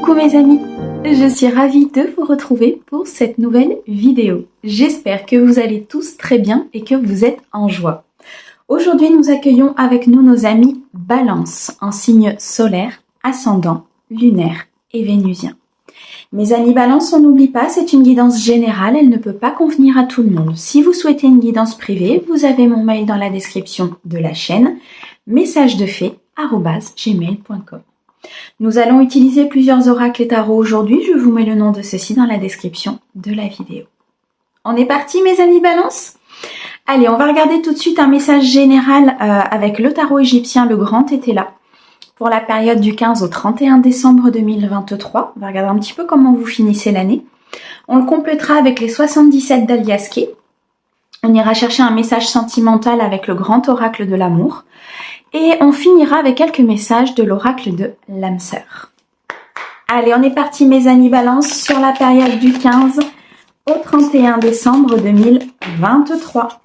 Coucou mes amis, je suis ravie de vous retrouver pour cette nouvelle vidéo. J'espère que vous allez tous très bien et que vous êtes en joie. Aujourd'hui, nous accueillons avec nous nos amis Balance, en signe solaire, ascendant, lunaire et vénusien. Mes amis Balance, on n'oublie pas, c'est une guidance générale, elle ne peut pas convenir à tout le monde. Si vous souhaitez une guidance privée, vous avez mon mail dans la description de la chaîne, messagesdefée@gmail.com. Nous allons utiliser plusieurs oracles et tarots aujourd'hui, je vous mets le nom de ceux-ci dans la description de la vidéo. On est parti mes amis Balance ? Allez, on va regarder tout de suite un message général avec le tarot égyptien, le grand Tétela, pour la période du 15 au 31 décembre 2023. On va regarder un petit peu comment vous finissez l'année. On le complétera avec les 77 d'Aliaské. On ira chercher un message sentimental avec le grand oracle de l'amour. Et on finira avec quelques messages de l'oracle de l'âme sœur. Allez, on est parti mes amis Balance sur la période du 15 au 31 décembre 2023.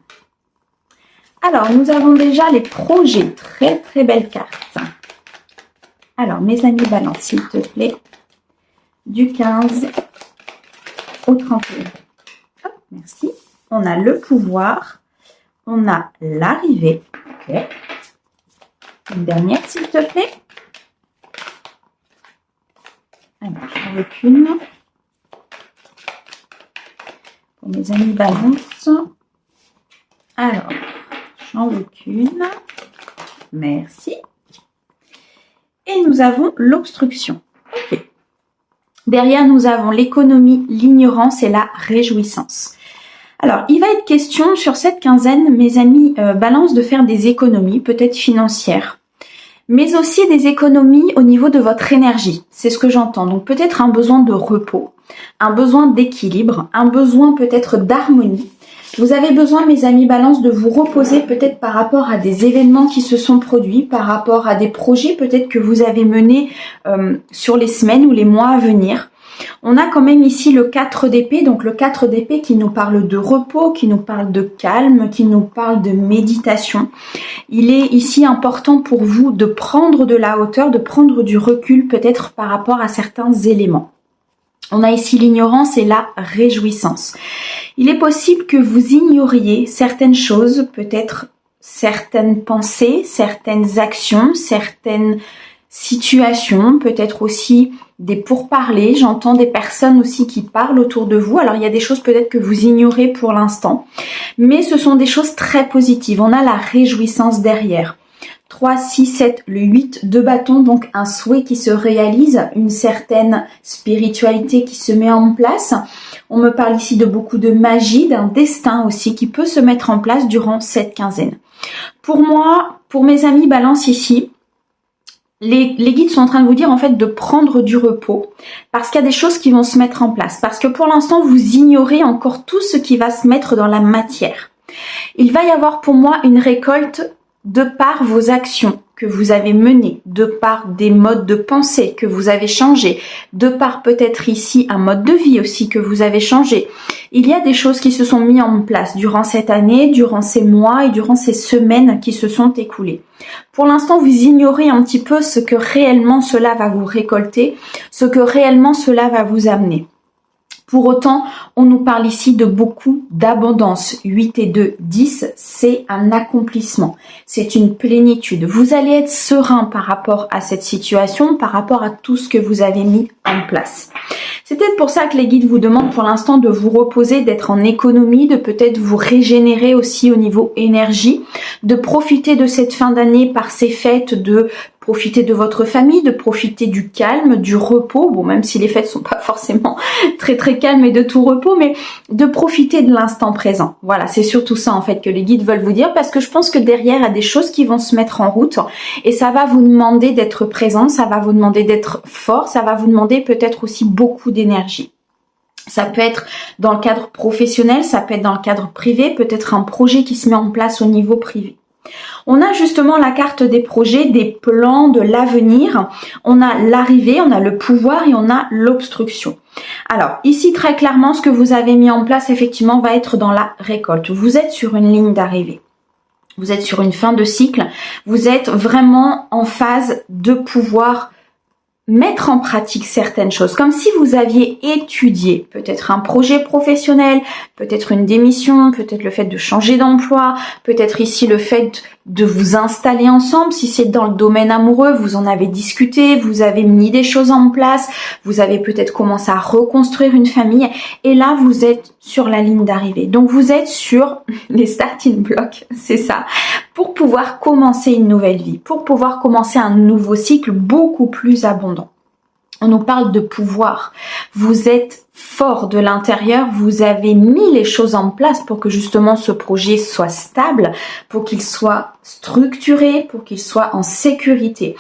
Alors, nous avons déjà les projets. Très très belles cartes. Alors, mes amis Balance, s'il te plaît, du 15 au 31. Hop, merci. On a le pouvoir. On a l'arrivée. Ok. Une dernière, s'il te plaît. Alors, j'en veux qu'une. Pour mes amis Balance. Alors, j'en veux qu'une. Merci. Et nous avons l'obstruction. Ok. Derrière, nous avons l'économie, l'ignorance et la réjouissance. Alors, il va être question sur cette quinzaine, mes amis Balance, de faire des économies, peut-être financières, mais aussi des économies au niveau de votre énergie. C'est ce que j'entends. Donc peut-être un besoin de repos, un besoin d'équilibre, un besoin peut-être d'harmonie. Vous avez besoin, mes amis Balance, de vous reposer peut-être par rapport à des événements qui se sont produits, par rapport à des projets peut-être que vous avez menés sur les semaines ou les mois à venir. On a quand même ici le 4 d'épée, donc le 4 d'épée qui nous parle de repos, qui nous parle de calme, qui nous parle de méditation. Il est ici important pour vous de prendre de la hauteur, de prendre du recul peut-être par rapport à certains éléments. On a ici l'ignorance et la réjouissance. Il est possible que vous ignoriez certaines choses, peut-être certaines pensées, certaines actions, certaines situations, peut-être aussi des pourparlers. J'entends des personnes aussi qui parlent autour de vous. Alors il y a des choses peut-être que vous ignorez pour l'instant, mais ce sont des choses très positives. On a la réjouissance derrière. 3, 6, 7, le 8 de bâton, donc un souhait qui se réalise, une certaine spiritualité qui se met en place. On me parle ici de beaucoup de magie, d'un destin aussi qui peut se mettre en place durant cette quinzaine. Pour moi, pour mes amis Balance ici, les guides sont en train de vous dire en fait de prendre du repos parce qu'il y a des choses qui vont se mettre en place. Parce que pour l'instant, vous ignorez encore tout ce qui va se mettre dans la matière. Il va y avoir pour moi une récolte de par vos actions que vous avez menées, de par des modes de pensée que vous avez changés, de par peut-être ici un mode de vie aussi que vous avez changé. Il y a des choses qui se sont mises en place durant cette année, durant ces mois et durant ces semaines qui se sont écoulées. Pour l'instant, vous ignorez un petit peu ce que réellement cela va vous récolter, ce que réellement cela va vous amener. Pour autant, on nous parle ici de beaucoup d'abondance. 8 et 2, 10, c'est un accomplissement. C'est une plénitude. Vous allez être serein par rapport à cette situation, par rapport à tout ce que vous avez mis en place. C'est peut-être pour ça que les guides vous demandent pour l'instant de vous reposer, d'être en économie, de peut-être vous régénérer aussi au niveau énergie, de profiter de cette fin d'année par ces fêtes, de profiter de votre famille, de profiter du calme, du repos, bon même si les fêtes sont pas forcément très très calmes et de tout repos, mais de profiter de l'instant présent. Voilà, c'est surtout ça en fait que les guides veulent vous dire parce que je pense que derrière il y a des choses qui vont se mettre en route et ça va vous demander d'être présent, ça va vous demander d'être fort, ça va vous demander peut-être aussi beaucoup d'énergie. Ça peut être dans le cadre professionnel, ça peut être dans le cadre privé, peut-être un projet qui se met en place au niveau privé. On a justement la carte des projets, des plans, de l'avenir. On a l'arrivée, on a le pouvoir et on a l'obstruction. Alors ici très clairement ce que vous avez mis en place effectivement va être dans la récolte. Vous êtes sur une ligne d'arrivée. Vous êtes sur une fin de cycle. Vous êtes vraiment en phase de pouvoir mettre en pratique certaines choses, comme si vous aviez étudié peut-être un projet professionnel, peut-être une démission, peut-être le fait de changer d'emploi, peut-être ici le fait de vous installer ensemble. Si c'est dans le domaine amoureux, vous en avez discuté, vous avez mis des choses en place, vous avez peut-être commencé à reconstruire une famille et là vous êtes sur la ligne d'arrivée. Donc vous êtes sur les starting blocks, c'est ça, pour pouvoir commencer une nouvelle vie, pour pouvoir commencer un nouveau cycle beaucoup plus abondant. On nous parle de pouvoir. Vous êtes fort de l'intérieur, vous avez mis les choses en place pour que justement ce projet soit stable, pour qu'il soit structuré, pour qu'il soit en sécurité.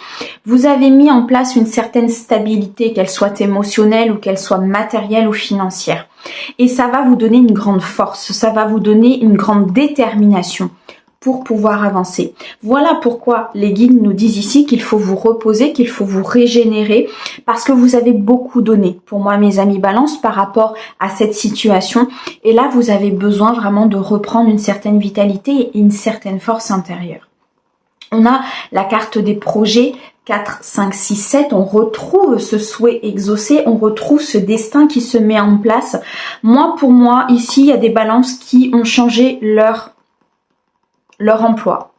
Vous avez mis en place une certaine stabilité, qu'elle soit émotionnelle ou qu'elle soit matérielle ou financière. Et ça va vous donner une grande force, ça va vous donner une grande détermination pour pouvoir avancer. Voilà pourquoi les guides nous disent ici qu'il faut vous reposer, qu'il faut vous régénérer, parce que vous avez beaucoup donné, pour moi mes amis Balance, par rapport à cette situation. Et là, vous avez besoin vraiment de reprendre une certaine vitalité et une certaine force intérieure. On a la carte des projets, 4, 5, 6, 7, on retrouve ce souhait exaucé, on retrouve ce destin qui se met en place. Moi, pour moi, ici, il y a des balances qui ont changé leur emploi,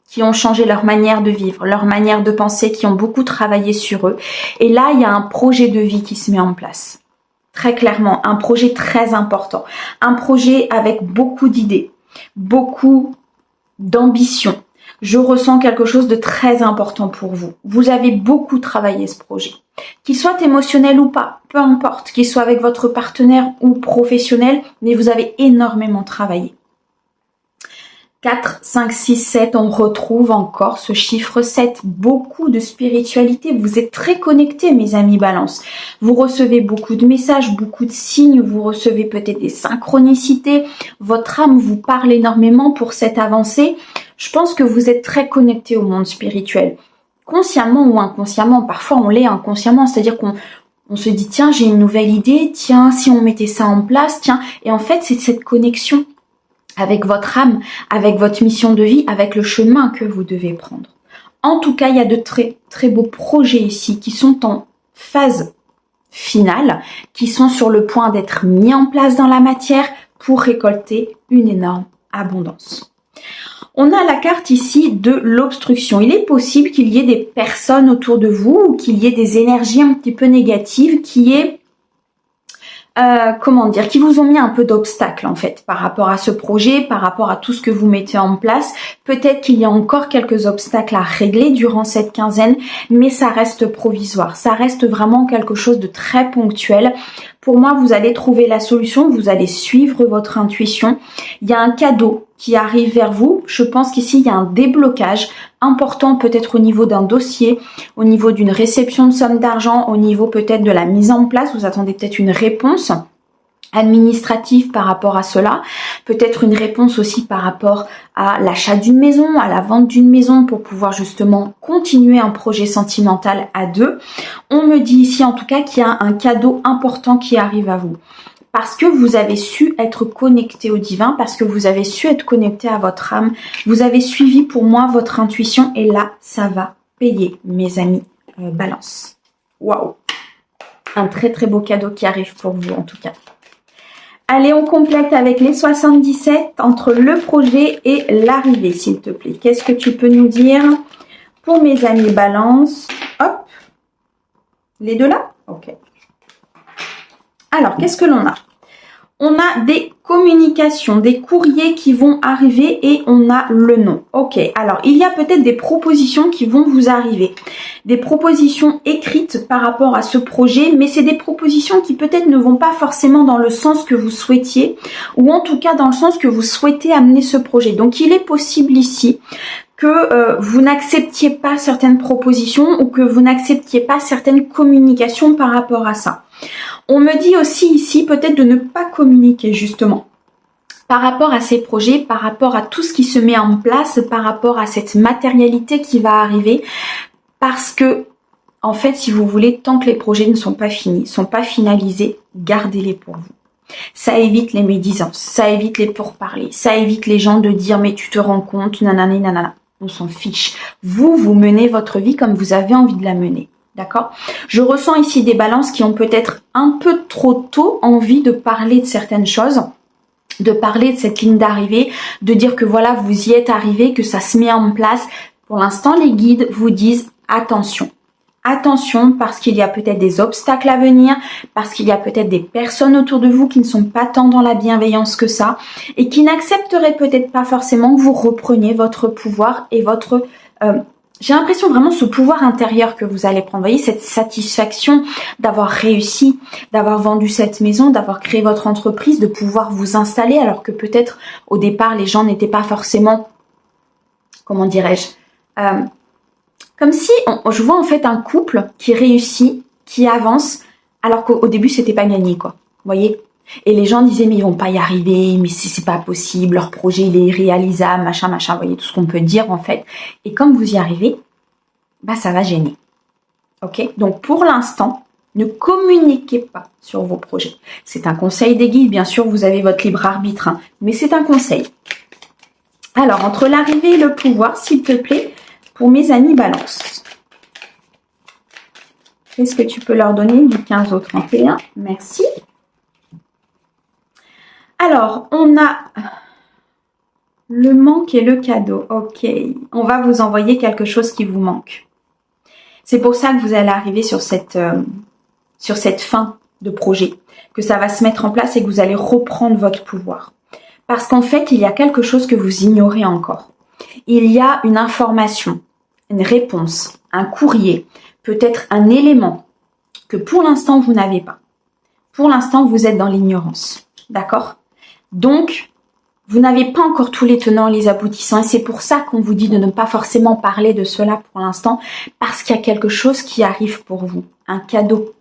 qui ont changé leur manière de vivre, leur manière de penser, qui ont beaucoup travaillé sur eux. Et là, il y a un projet de vie qui se met en place. Très clairement, un projet très important. Un projet avec beaucoup d'idées, beaucoup d'ambition. Je ressens quelque chose de très important pour vous. Vous avez beaucoup travaillé ce projet. Qu'il soit émotionnel ou pas, peu importe, qu'il soit avec votre partenaire ou professionnel, mais vous avez énormément travaillé. 4, 5, 6, 7, on retrouve encore ce chiffre 7, beaucoup de spiritualité, vous êtes très connectés mes amis Balance, vous recevez beaucoup de messages, beaucoup de signes, vous recevez peut-être des synchronicités, votre âme vous parle énormément pour cette avancée, je pense que vous êtes très connectés au monde spirituel, consciemment ou inconsciemment, parfois on l'est inconsciemment, c'est-à-dire qu'on se dit tiens j'ai une nouvelle idée, tiens si on mettait ça en place, tiens, et en fait c'est cette connexion avec votre âme, avec votre mission de vie, avec le chemin que vous devez prendre. En tout cas, il y a de très très beaux projets ici qui sont en phase finale, qui sont sur le point d'être mis en place dans la matière pour récolter une énorme abondance. On a la carte ici de l'obstruction. Il est possible qu'il y ait des personnes autour de vous ou qu'il y ait des énergies un petit peu négatives qui vous ont mis un peu d'obstacles en fait par rapport à ce projet, par rapport à tout ce que vous mettez en place. Peut-être qu'il y a encore quelques obstacles à régler durant cette quinzaine, mais ça reste provisoire. Ça reste vraiment quelque chose de très ponctuel. Pour moi, vous allez trouver la solution, vous allez suivre votre intuition. Il y a un cadeau qui arrive vers vous. Je pense qu'ici, il y a un déblocage important peut-être au niveau d'un dossier, au niveau d'une réception de somme d'argent, au niveau peut-être de la mise en place. Vous attendez peut-être une réponse administrative par rapport à cela, peut-être une réponse aussi par rapport à l'achat d'une maison, à la vente d'une maison pour pouvoir justement continuer un projet sentimental à deux. On me dit ici en tout cas qu'il y a un cadeau important qui arrive à vous. Parce que vous avez su être connecté au divin, parce que vous avez su être connecté à votre âme, vous avez suivi pour moi votre intuition et là, ça va payer, mes amis Balance. Waouh! Un très très beau cadeau qui arrive pour vous en tout cas. Allez, on complète avec les 77 entre le projet et l'arrivée, s'il te plaît. Qu'est-ce que tu peux nous dire pour mes amis Balance? Hop! Les deux là? Ok. Alors, qu'est-ce que l'on a? On a des communications, des courriers qui vont arriver et on a le nom. Ok, alors il y a peut-être des propositions qui vont vous arriver. Des propositions écrites par rapport à ce projet, mais c'est des propositions qui peut-être ne vont pas forcément dans le sens que vous souhaitiez, ou en tout cas dans le sens que vous souhaitez amener ce projet. Donc il est possible ici que vous n'acceptiez pas certaines propositions ou que vous n'acceptiez pas certaines communications par rapport à ça. On me dit aussi ici peut-être de ne pas communiquer justement par rapport à ces projets, par rapport à tout ce qui se met en place, par rapport à cette matérialité qui va arriver parce que en fait si vous voulez, tant que les projets ne sont pas finis, ne sont pas finalisés, gardez-les pour vous. Ça évite les médisances, ça évite les pourparlers, ça évite les gens de dire mais tu te rends compte, nanana, nanana. On s'en fiche. Vous menez votre vie comme vous avez envie de la mener. D'accord? Je ressens ici des balances qui ont peut-être un peu trop tôt envie de parler de certaines choses, de parler de cette ligne d'arrivée, de dire que voilà, vous y êtes arrivé, que ça se met en place. Pour l'instant, les guides vous disent attention. Attention parce qu'il y a peut-être des obstacles à venir, parce qu'il y a peut-être des personnes autour de vous qui ne sont pas tant dans la bienveillance que ça et qui n'accepteraient peut-être pas forcément que vous repreniez votre pouvoir et votre... j'ai l'impression vraiment ce pouvoir intérieur que vous allez prendre. Vous voyez, cette satisfaction d'avoir réussi, d'avoir vendu cette maison, d'avoir créé votre entreprise, de pouvoir vous installer alors que peut-être au départ les gens n'étaient pas forcément, comment dirais-je, comme si, je vois en fait un couple qui réussit, qui avance, alors qu'au début c'était pas gagné quoi. Vous voyez? Et les gens disaient mais ils vont pas y arriver, mais c'est pas possible, leur projet il est irréalisable, machin, machin, vous voyez tout ce qu'on peut dire en fait. Et comme vous y arrivez, bah ça va gêner. Ok? Donc pour l'instant, ne communiquez pas sur vos projets. C'est un conseil des guides, bien sûr vous avez votre libre arbitre, hein, mais c'est un conseil. Alors entre l'arrivée et le pouvoir, s'il te plaît, pour mes amis Balance. Qu'est-ce que tu peux leur donner du 15 au 31? Merci. Alors, on a le manque et le cadeau. Ok, on va vous envoyer quelque chose qui vous manque. C'est pour ça que vous allez arriver sur cette fin de projet, que ça va se mettre en place et que vous allez reprendre votre pouvoir. Parce qu'en fait, il y a quelque chose que vous ignorez encore. Il y a une information, une réponse, un courrier, peut-être un élément que pour l'instant vous n'avez pas. Pour l'instant, vous êtes dans l'ignorance. D'accord? Donc, vous n'avez pas encore tous les tenants et les aboutissants. Et c'est pour ça qu'on vous dit de ne pas forcément parler de cela pour l'instant, parce qu'il y a quelque chose qui arrive pour vous. Un cadeau.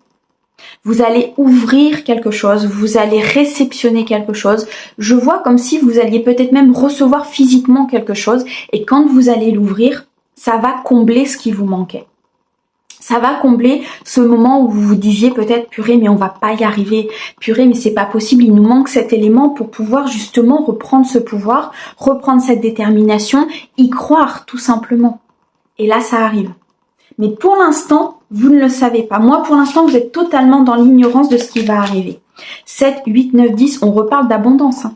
Vous allez ouvrir quelque chose, vous allez réceptionner quelque chose. Je vois comme si vous alliez peut-être même recevoir physiquement quelque chose. Et quand vous allez l'ouvrir, ça va combler ce qui vous manquait. Ça va combler ce moment où vous vous disiez peut-être purée mais on va pas y arriver, purée mais c'est pas possible, il nous manque cet élément pour pouvoir justement reprendre ce pouvoir, reprendre cette détermination, y croire tout simplement. Et là ça arrive. Mais pour l'instant, vous ne le savez pas. Moi pour l'instant vous êtes totalement dans l'ignorance de ce qui va arriver. 7, 8, 9, 10, on reparle d'abondance.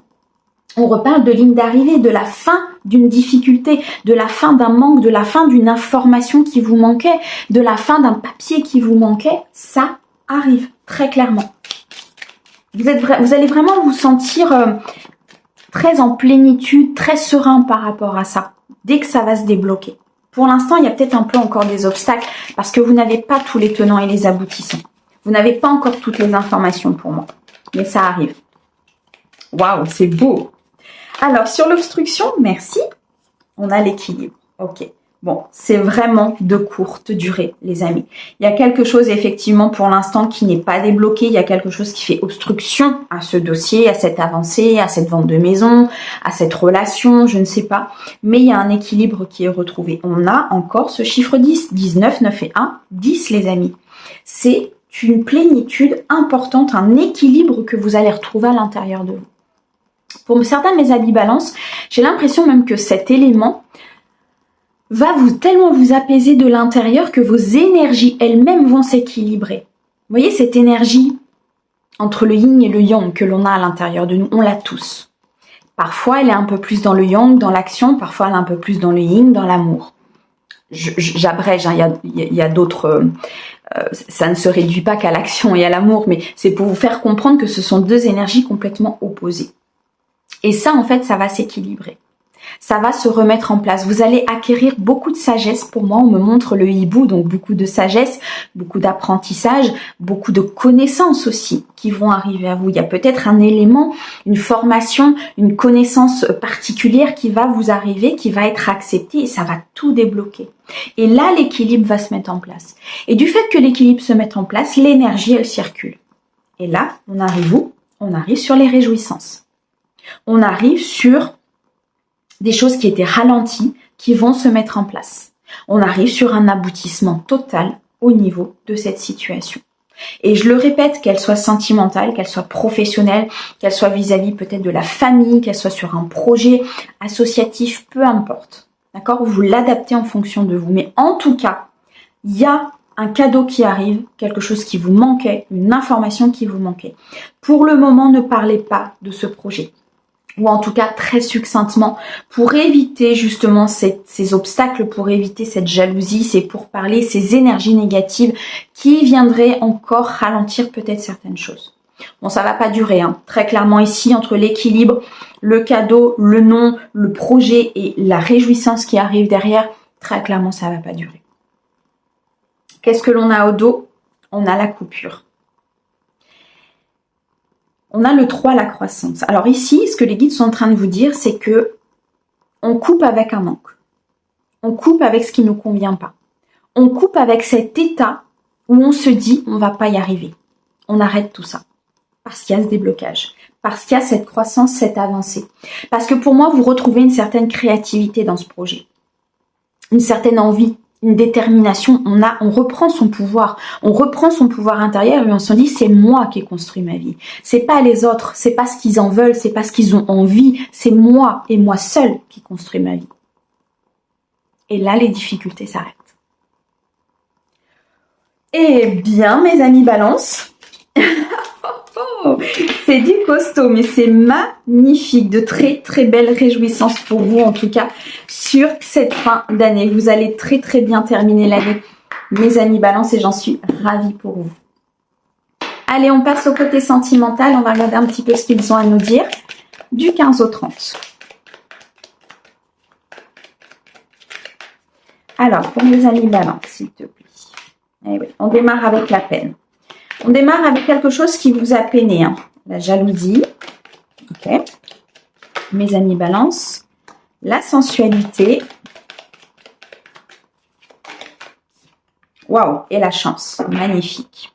On reparle de ligne d'arrivée, de la fin d'une difficulté, de la fin d'un manque, de la fin d'une information qui vous manquait, de la fin d'un papier qui vous manquait. Ça arrive très clairement. Vous allez vraiment vous sentir très en plénitude, très serein par rapport à ça, dès que ça va se débloquer. Pour l'instant, il y a peut-être un peu encore des obstacles parce que vous n'avez pas tous les tenants et les aboutissants. Vous n'avez pas encore toutes les informations pour moi, mais ça arrive. Waouh, c'est beau! Alors, sur l'obstruction, merci, on a l'équilibre. Ok, bon, c'est vraiment de courte durée, les amis. Il y a quelque chose, effectivement, pour l'instant, qui n'est pas débloqué. Il y a quelque chose qui fait obstruction à ce dossier, à cette avancée, à cette vente de maison, à cette relation, je ne sais pas. Mais il y a un équilibre qui est retrouvé. On a encore ce chiffre 10, 19, 9 et 1, 10, les amis. C'est une plénitude importante, un équilibre que vous allez retrouver à l'intérieur de vous. Pour certains de mes amis Balance, j'ai l'impression même que cet élément va tellement vous apaiser de l'intérieur que vos énergies elles-mêmes vont s'équilibrer. Vous voyez cette énergie entre le yin et le yang que l'on a à l'intérieur de nous, on l'a tous. Parfois elle est un peu plus dans le yang, dans l'action, parfois elle est un peu plus dans le yin, dans l'amour. J'abrège, hein, il y a d'autres... ça ne se réduit pas qu'à l'action et à l'amour, mais c'est pour vous faire comprendre que ce sont deux énergies complètement opposées. Et ça, en fait, ça va s'équilibrer. Ça va se remettre en place. Vous allez acquérir beaucoup de sagesse. Pour moi, on me montre le hibou, donc beaucoup de sagesse, beaucoup d'apprentissage, beaucoup de connaissances aussi qui vont arriver à vous. Il y a peut-être un élément, une formation, une connaissance particulière qui va vous arriver, qui va être acceptée et ça va tout débloquer. Et là, l'équilibre va se mettre en place. Et du fait que l'équilibre se mette en place, l'énergie, elle circule. Et là, on arrive où? On arrive sur les réjouissances. On arrive sur des choses qui étaient ralenties, qui vont se mettre en place. On arrive sur un aboutissement total au niveau de cette situation. Et je le répète, qu'elle soit sentimentale, qu'elle soit professionnelle, qu'elle soit vis-à-vis peut-être de la famille, qu'elle soit sur un projet associatif, peu importe. D'accord? Vous l'adaptez en fonction de vous. Mais en tout cas, il y a un cadeau qui arrive, quelque chose qui vous manquait, une information qui vous manquait. Pour le moment, ne parlez pas de ce projet. Ou en tout cas très succinctement, pour éviter justement ces obstacles, pour éviter cette jalousie, c'est pour parler ces énergies négatives qui viendraient encore ralentir peut-être certaines choses. Bon, ça va pas durer, hein. Très clairement ici, entre l'équilibre, le cadeau, le nom, le projet et la réjouissance qui arrive derrière, très clairement, ça va pas durer. Qu'est-ce que l'on a au dos? On a la coupure. On a le 3, la croissance. Alors ici, ce que les guides sont en train de vous dire, c'est que on coupe avec un manque. On coupe avec ce qui ne nous convient pas. On coupe avec cet état où on se dit, on va pas y arriver. On arrête tout ça. Parce qu'il y a ce déblocage. Parce qu'il y a cette croissance, cette avancée. Parce que pour moi, vous retrouvez une certaine créativité dans ce projet. Une certaine envie. Une détermination, on reprend son pouvoir intérieur et on se dit c'est moi qui ai construit ma vie, c'est pas les autres, c'est pas ce qu'ils en veulent, c'est pas ce qu'ils ont envie, c'est moi et moi seul qui construis ma vie. Et là les difficultés s'arrêtent. Eh bien mes amis Balance, c'est du costaud, mais c'est magnifique, de très très belles réjouissances pour vous en tout cas sur cette fin d'année. Vous allez très très bien terminer l'année, mes amis Balance, et j'en suis ravie pour vous. Allez, on passe au côté sentimental, on va regarder un petit peu ce qu'ils ont à nous dire du 15 au 30. Alors, pour mes amis Balance, s'il te plaît. Eh oui, on démarre avec la peine. On démarre avec quelque chose qui vous a peiné, hein. La jalousie, ok. Mes amis Balance, la sensualité, waouh, et la chance, magnifique.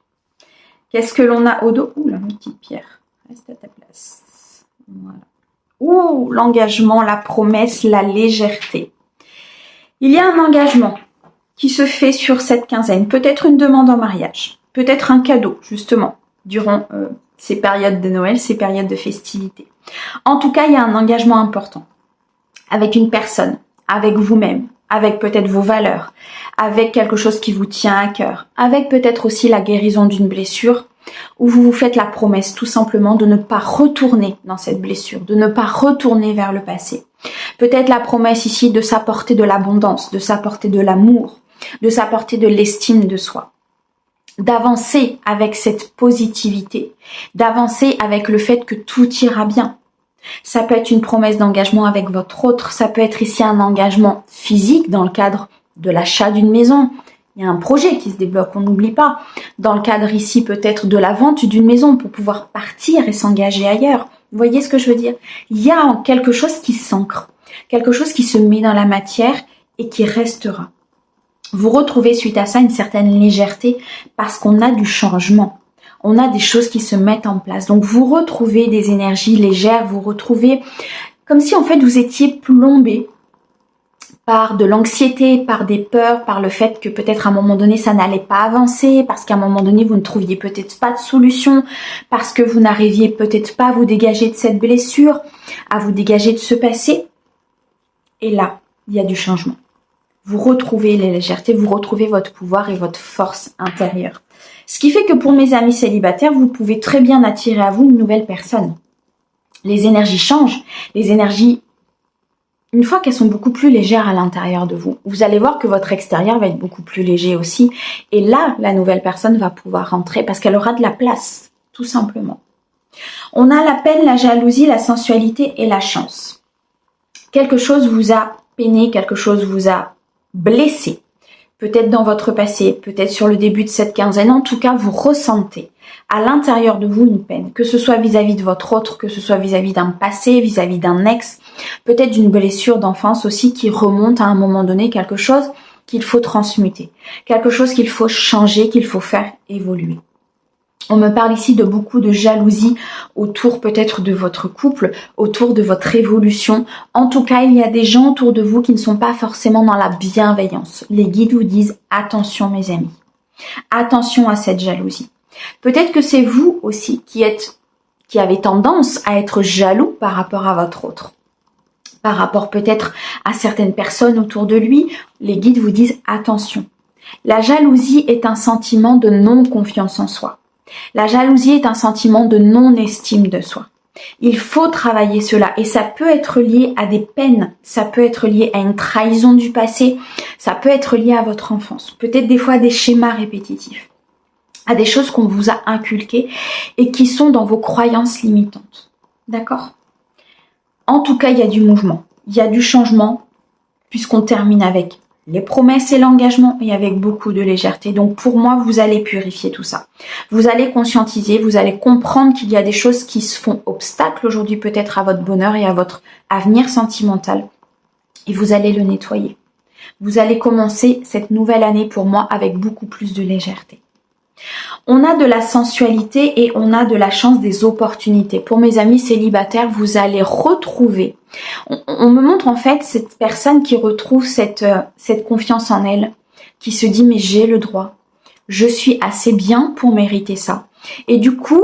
Qu'est-ce que l'on a au dos? Ouh, la petite pierre, reste à ta place. Voilà. Ouh, l'engagement, la promesse, la légèreté. Il y a un engagement qui se fait sur cette quinzaine, peut-être une demande en mariage. Peut-être un cadeau, justement, durant ces périodes de Noël, ces périodes de festivités. En tout cas, il y a un engagement important avec une personne, avec vous-même, avec peut-être vos valeurs, avec quelque chose qui vous tient à cœur, avec peut-être aussi la guérison d'une blessure où vous vous faites la promesse tout simplement de ne pas retourner dans cette blessure, de ne pas retourner vers le passé. Peut-être la promesse ici de s'apporter de l'abondance, de s'apporter de l'amour, de s'apporter de l'estime de soi. D'avancer avec cette positivité, d'avancer avec le fait que tout ira bien. Ça peut être une promesse d'engagement avec votre autre, ça peut être ici un engagement physique dans le cadre de l'achat d'une maison. Il y a un projet qui se débloque, on n'oublie pas. Dans le cadre ici peut-être de la vente d'une maison pour pouvoir partir et s'engager ailleurs. Vous voyez ce que je veux dire? Il y a quelque chose qui s'ancre, quelque chose qui se met dans la matière et qui restera. Vous retrouvez suite à ça une certaine légèreté parce qu'on a du changement. On a des choses qui se mettent en place. Donc vous retrouvez des énergies légères, vous retrouvez comme si en fait vous étiez plombé par de l'anxiété, par des peurs, par le fait que peut-être à un moment donné ça n'allait pas avancer, parce qu'à un moment donné vous ne trouviez peut-être pas de solution, parce que vous n'arriviez peut-être pas à vous dégager de cette blessure, à vous dégager de ce passé. Et là, il y a du changement. Vous retrouvez les légèretés, vous retrouvez votre pouvoir et votre force intérieure. Ce qui fait que pour mes amis célibataires, vous pouvez très bien attirer à vous une nouvelle personne. Les énergies changent, les énergies, une fois qu'elles sont beaucoup plus légères à l'intérieur de vous, vous allez voir que votre extérieur va être beaucoup plus léger aussi. Et là, la nouvelle personne va pouvoir rentrer parce qu'elle aura de la place, tout simplement. On a la peine, la jalousie, la sensualité et la chance. Quelque chose vous a peiné, quelque chose vous a blessé, peut-être dans votre passé, peut-être sur le début de cette quinzaine, en tout cas vous ressentez à l'intérieur de vous une peine, que ce soit vis-à-vis de votre autre, que ce soit vis-à-vis d'un passé, vis-à-vis d'un ex, peut-être d'une blessure d'enfance aussi qui remonte à un moment donné, quelque chose qu'il faut transmuter, quelque chose qu'il faut changer, qu'il faut faire évoluer. On me parle ici de beaucoup de jalousie autour peut-être de votre couple, autour de votre évolution. En tout cas, il y a des gens autour de vous qui ne sont pas forcément dans la bienveillance. Les guides vous disent attention mes amis, attention à cette jalousie. Peut-être que c'est vous aussi qui avez tendance à être jaloux par rapport à votre autre. Par rapport peut-être à certaines personnes autour de lui, les guides vous disent attention. La jalousie est un sentiment de non-confiance en soi. La jalousie est un sentiment de non-estime de soi. Il faut travailler cela et ça peut être lié à des peines, ça peut être lié à une trahison du passé, ça peut être lié à votre enfance, peut-être des fois à des schémas répétitifs, à des choses qu'on vous a inculquées et qui sont dans vos croyances limitantes. D'accord ? En tout cas, il y a du mouvement, il y a du changement puisqu'on termine avec les promesses et l'engagement et avec beaucoup de légèreté. Donc pour moi, vous allez purifier tout ça. Vous allez conscientiser, vous allez comprendre qu'il y a des choses qui se font obstacle aujourd'hui peut-être à votre bonheur et à votre avenir sentimental. Et vous allez le nettoyer. Vous allez commencer cette nouvelle année pour moi avec beaucoup plus de légèreté. On a de la sensualité et on a de la chance des opportunités. Pour mes amis célibataires, vous allez retrouver, on me montre en fait cette personne qui retrouve cette confiance en elle, qui se dit mais j'ai le droit, je suis assez bien pour mériter ça. Et du coup,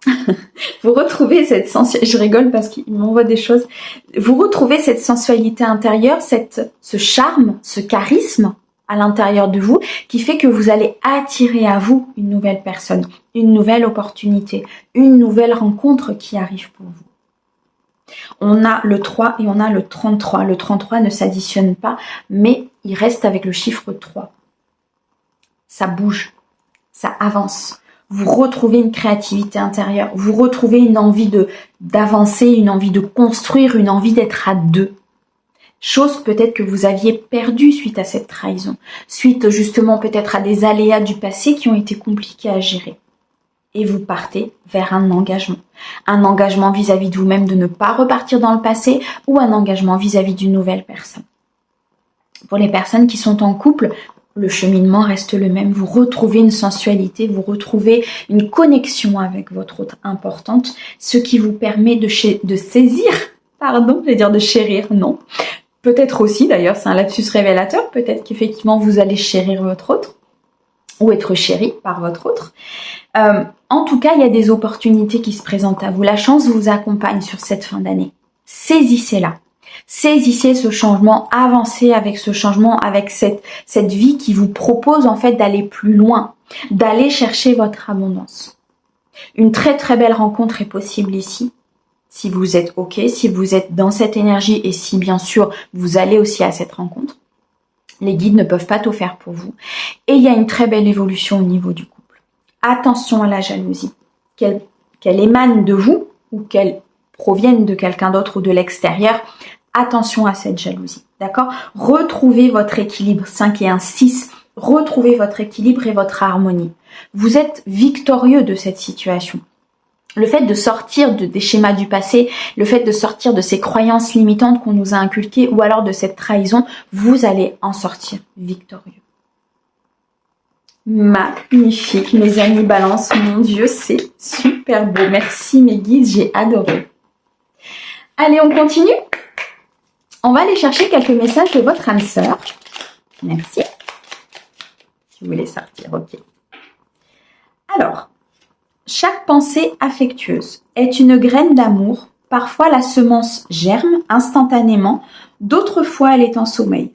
vous retrouvez cette sensualité, je rigole parce qu'il m'envoie des choses, vous retrouvez cette sensualité intérieure, ce charme, ce charisme à l'intérieur de vous, qui fait que vous allez attirer à vous une nouvelle personne, une nouvelle opportunité, une nouvelle rencontre qui arrive pour vous. On a le 3 et on a le 33. Le 33 ne s'additionne pas, mais il reste avec le chiffre 3. Ça bouge, ça avance. Vous retrouvez une créativité intérieure, vous retrouvez une envie d'avancer, une envie de construire, une envie d'être à deux. Chose peut-être que vous aviez perdue suite à cette trahison, suite justement peut-être à des aléas du passé qui ont été compliqués à gérer. Et vous partez vers un engagement vis-à-vis de vous-même de ne pas repartir dans le passé ou un engagement vis-à-vis d'une nouvelle personne. Pour les personnes qui sont en couple, le cheminement reste le même, vous retrouvez une sensualité, vous retrouvez une connexion avec votre autre importante, ce qui vous permet de saisir, de chérir, non. Peut-être aussi, d'ailleurs, c'est un lapsus révélateur, peut-être qu'effectivement vous allez chérir votre autre, ou être chéri par votre autre. En tout cas, il y a des opportunités qui se présentent à vous. La chance vous accompagne sur cette fin d'année. Saisissez-la. Saisissez ce changement, avancez avec ce changement, avec cette vie qui vous propose en fait d'aller plus loin, d'aller chercher votre abondance. Une très très belle rencontre est possible ici. Si vous êtes OK, si vous êtes dans cette énergie et si bien sûr vous allez aussi à cette rencontre, les guides ne peuvent pas tout faire pour vous. Et il y a une très belle évolution au niveau du couple. Attention à la jalousie, qu'elle émane de vous ou qu'elle provienne de quelqu'un d'autre ou de l'extérieur. Attention à cette jalousie, d'accord ? Retrouvez votre équilibre, 5 et 1, 6. Retrouvez votre équilibre et votre harmonie. Vous êtes victorieux de cette situation. Le fait de sortir des schémas du passé, le fait de sortir de ces croyances limitantes qu'on nous a inculquées ou alors de cette trahison, vous allez en sortir victorieux. Magnifique, mes amis Balance, mon Dieu, c'est super beau. Merci mes guides, j'ai adoré. Allez, on continue. On va aller chercher quelques messages de votre âme sœur. Merci. Si vous voulez sortir, ok. Alors, chaque pensée affectueuse est une graine d'amour. Parfois, la semence germe instantanément, d'autres fois, elle est en sommeil.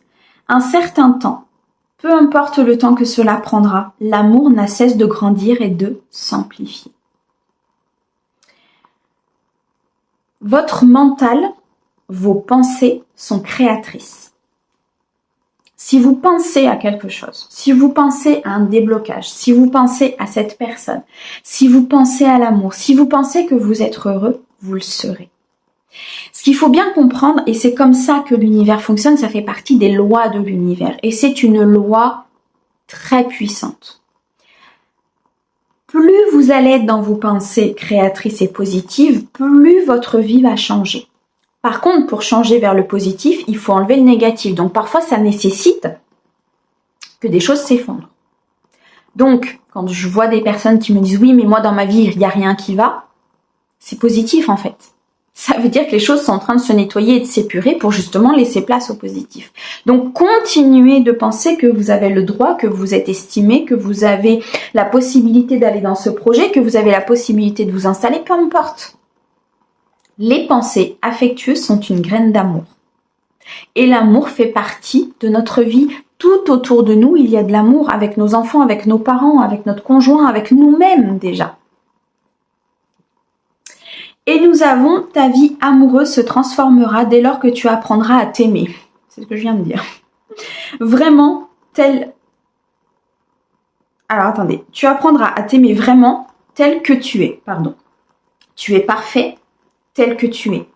Un certain temps, peu importe le temps que cela prendra, l'amour n'a cesse de grandir et de s'amplifier. Votre mental, vos pensées sont créatrices. Si vous pensez à quelque chose, si vous pensez à un déblocage, si vous pensez à cette personne, si vous pensez à l'amour, si vous pensez que vous êtes heureux, vous le serez. Ce qu'il faut bien comprendre, et c'est comme ça que l'univers fonctionne, ça fait partie des lois de l'univers. Et c'est une loi très puissante. Plus vous allez être dans vos pensées créatrices et positives, plus votre vie va changer. Par contre, pour changer vers le positif, il faut enlever le négatif. Donc parfois, ça nécessite que des choses s'effondrent. Donc, quand je vois des personnes qui me disent « Oui, mais moi, dans ma vie, il n'y a rien qui va », c'est positif en fait. Ça veut dire que les choses sont en train de se nettoyer et de s'épurer pour justement laisser place au positif. Donc, continuez de penser que vous avez le droit, que vous êtes estimé, que vous avez la possibilité d'aller dans ce projet, que vous avez la possibilité de vous installer, peu importe. Les pensées affectueuses sont une graine d'amour. Et l'amour fait partie de notre vie. Tout autour de nous, il y a de l'amour avec nos enfants, avec nos parents, avec notre conjoint, avec nous-mêmes déjà. Et nous avons, ta vie amoureuse se transformera dès lors que tu apprendras à t'aimer. C'est ce que je viens de dire. Vraiment, tel... Alors attendez, tu apprendras à t'aimer vraiment tel que tu es. Pardon. Tu es parfait tel que tu es.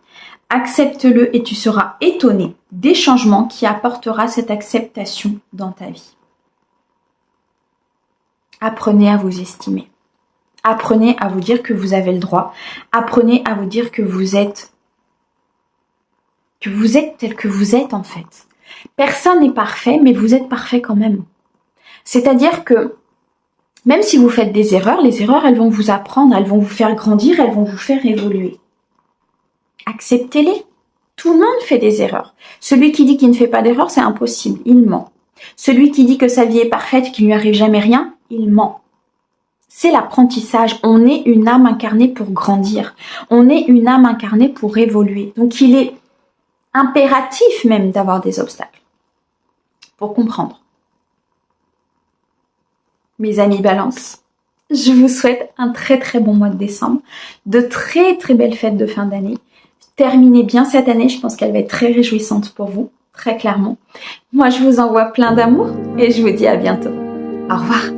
Accepte-le et tu seras étonné des changements qui apportera cette acceptation dans ta vie. Apprenez à vous estimer. Apprenez à vous dire que vous avez le droit. Apprenez à vous dire que vous êtes tel que vous êtes en fait. Personne n'est parfait, mais vous êtes parfait quand même. C'est-à-dire que même si vous faites des erreurs, les erreurs, elles vont vous apprendre, elles vont vous faire grandir, elles vont vous faire évoluer. Acceptez-les. Tout le monde fait des erreurs. Celui qui dit qu'il ne fait pas d'erreur, c'est impossible, il ment. Celui qui dit que sa vie est parfaite, qu'il ne lui arrive jamais rien, il ment. C'est l'apprentissage. On est une âme incarnée pour grandir. On est une âme incarnée pour évoluer. Donc il est impératif même d'avoir des obstacles pour comprendre. Mes amis Balance, je vous souhaite un très très bon mois de décembre, de très très belles fêtes de fin d'année. Terminez bien cette année, je pense qu'elle va être très réjouissante pour vous, très clairement. Moi je vous envoie plein d'amour et je vous dis à bientôt. Au revoir.